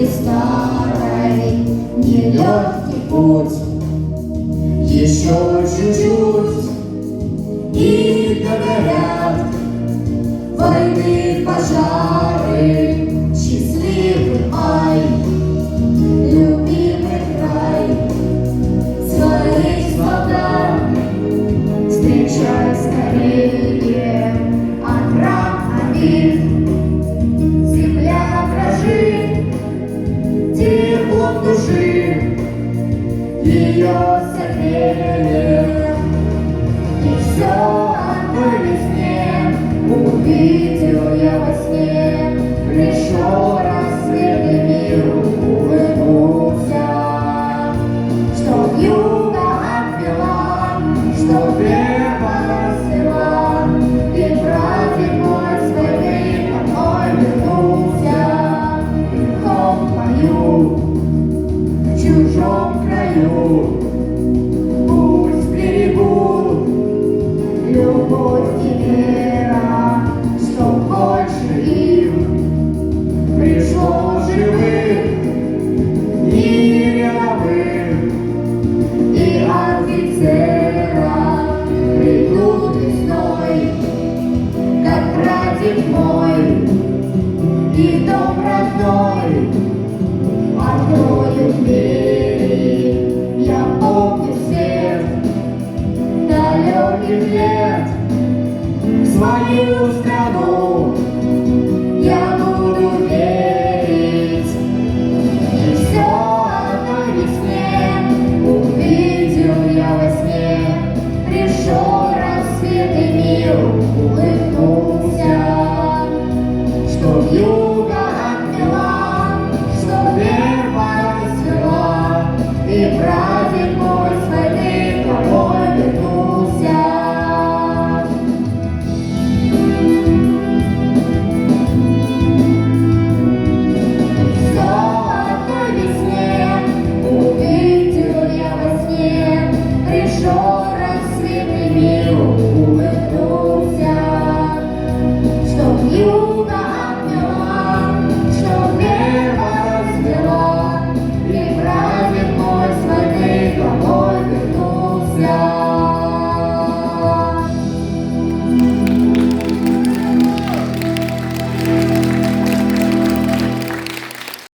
Старый, нелегкий путь, еще чуть-чуть, и догорят войны, пожары, счастливый май, любимый край, своих солдат встречай скорее, от ран обид, земля дрожит, теплом души ее согреет. И все одной весне увидел я во сне, пришел рассвет и миру улыбнулся, что юга отвела, что небо расцвела, и братья мой с войны домой вернулся. Верхом пою в чужом краю, пусть берегу любовь и вера, что больше им пришло живых и рядовых, и офицеров придут весной, как братьев мой, и в дом родной открою двери. Я помню свет далеких лет, в свою страну я буду верить. И все одной весне увидел я во сне, пришел рассвет и мир улыбнулся, что юга отмела, что небо расцвела, и прадед мой с войны домой вернулся. Все одной весне увидел я во сне, пришел рассвет и мир улыбнулся, что юга отмела, что небо расцвела, и прадед мой с войны домой вернулся.